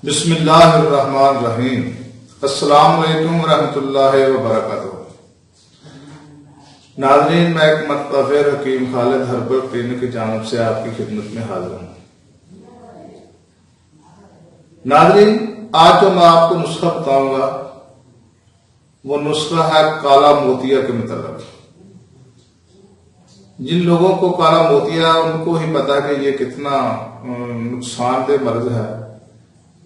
بسم اللہ الرحمن الرحیم۔ السلام علیکم ورحمۃ اللہ وبرکاتہ۔ ناظرین، میں ایک مرتبہ پھر حکیم خالد ہربل کلینک کی جانب سے آپ کی خدمت میں حاضر ہوں۔ ناظرین، آج جو میں آپ کو نسخہ بتاؤں گا وہ نسخہ ہے کالا موتیا کے متعلق۔ جن لوگوں کو کالا موتیا ان کو ہی پتا ہے کہ یہ کتنا نقصان دہ مرض ہے۔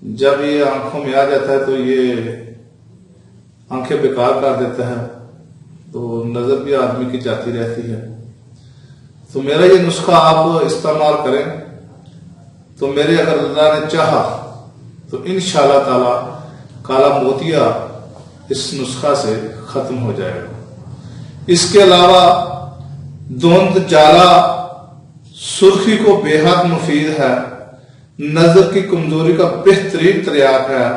جب یہ آنکھوں میں آ جاتا ہے تو یہ آنکھیں بیکار کر دیتا ہے، تو نظر بھی آدمی کی جاتی رہتی ہے۔ تو میرا یہ نسخہ آپ استعمال کریں تو میرے اگر اللہ نے چاہا تو انشاءاللہ تعالی کالا موتیا اس نسخہ سے ختم ہو جائے گا۔ اس کے علاوہ دھند جالا سرخی کو بے حد مفید ہے، نظر کی کمزوری کا بہترین تریاق ہے۔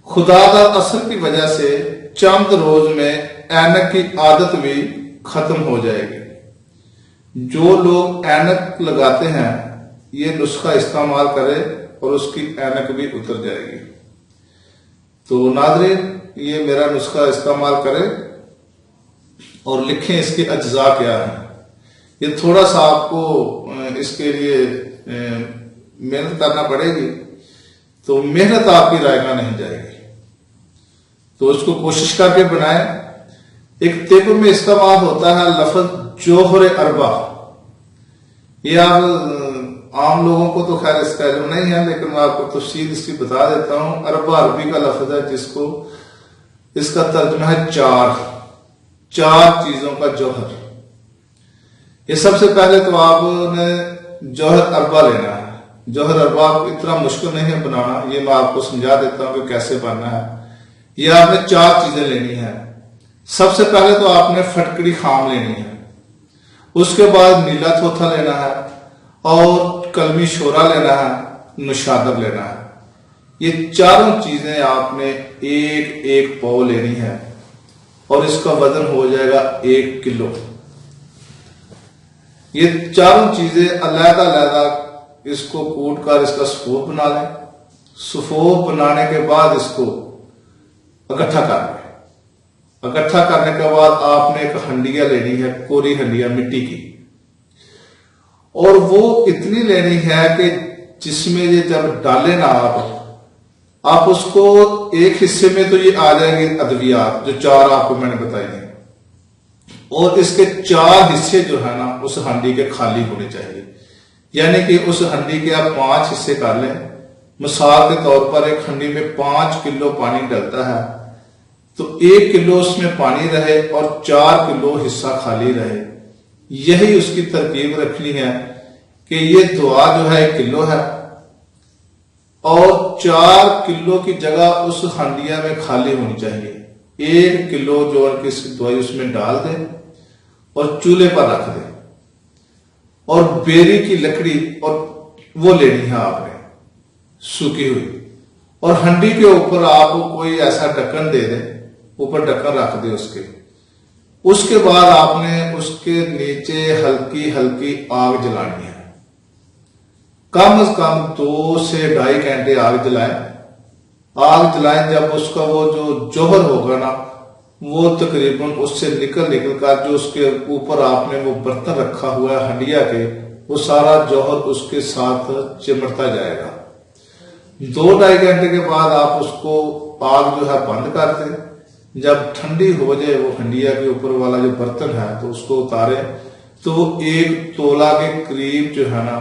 خدا کا اثر کی وجہ سے چند روز میں اینک کی عادت بھی ختم ہو جائے گی۔ جو لوگ اینک لگاتے ہیں یہ نسخہ استعمال کرے اور اس کی اینک بھی اتر جائے گی۔ تو ناظرین، یہ میرا نسخہ استعمال کریں اور لکھیں اس کے اجزاء کیا ہیں۔ یہ تھوڑا سا آپ کو اس کے لیے محنت کرنا پڑے گی، تو محنت آپ کی رائے گاہ نہیں جائے گی، تو اس کو کوشش کر کے بنائیں۔ ایک طب میں استعمال ہوتا ہے لفظ جوہر اربع۔ یہ آپ عام لوگوں کو تو خیر اس کا علم نہیں ہے، لیکن میں آپ کو تفصیل اس کی بتا دیتا ہوں۔ اربع عربی کا لفظ ہے جس کو اس کا ترجمہ ہے چار چیزوں کا جوہر۔ یہ سب سے پہلے تو آپ نے جوہر اربع لینا ہے۔ جوہر اربع اتنا مشکل نہیں ہے بنانا، یہ میں آپ کو سمجھا دیتا ہوں کہ کیسے بننا ہے۔ یہ آپ نے 4 چیزیں لینی ہیں۔ سب سے پہلے تو آپ نے پھٹکڑی خام لینی ہے، اس کے بعد نیلا تھوتھا لینا ہے اور کلمی شورا لینا ہے، نشادر لینا ہے۔ یہ چاروں چیزیں آپ نے ایک پاؤ لینی ہے اور اس کا وزن ہو جائے گا 1 کلو۔ یہ چاروں چیزیں علیحدہ علیحدہ اس کو کوٹ کر اس کا صفوف بنا لیں۔ صفوف بنانے کے بعد اس کو اکٹھا کر لیں۔ اکٹھا کرنے کے بعد آپ نے ایک ہنڈیا لینی ہے، کوری ہنڈیا مٹی کی، اور وہ اتنی لینی ہے کہ جس میں یہ جب ڈالے نا آپ اس کو ایک حصے میں تو یہ آ جائیں گے ادویات جو 4 آپ کو میں نے بتائی ہیں، اور اس کے 4 حصے جو ہے نا اس ہنڈی کے خالی ہونے چاہیے۔ یعنی کہ اس ہنڈی کے آپ 5 حصے کر لیں۔ مثال کے طور پر ایک ہنڈی میں 5 کلو پانی ڈلتا ہے، تو 1 کلو اس میں پانی رہے اور 4 کلو حصہ خالی رہے۔ یہی اس کی ترکیب رکھنی ہے کہ یہ دعا جو ہے 1 کلو ہے اور 4 کلو کی جگہ اس ہنڈیا میں خالی ہونی چاہیے۔ 1 کلو جو دوائی اس میں ڈال دیں اور چولہے پر رکھ دیں، اور بیری کی لکڑی اور وہ لینی ہے آپ نے سوکھی ہوئی، اور ہنڈی کے اوپر آپ کوئی ایسا ڈھکن دے دیں، اوپر ڈھکن رکھ دیں اس کے بعد آپ نے اس کے نیچے ہلکی ہلکی آگ جلانی ہے۔ کم از کم 2 سے 2.5 گھنٹے آگ جلائیں۔ جب اس کا وہ جو جوہر ہوگا نا وہ تقریباً اس سے نکل کر جو اس کے اوپر آپ نے وہ برتن رکھا ہوا ہے ہنڈیا کے، وہ سارا جوہر اس کے ساتھ چمٹتا جائے گا۔ 2-2.5 گھنٹے کے بعد آپ اس کو آگ جو ہے بند کر دیں۔ جب ٹھنڈی ہو جائے وہ ہنڈیا کے اوپر والا جو برتن ہے تو اس کو اتاریں، تو وہ 1 تولہ کے قریب جو ہے نا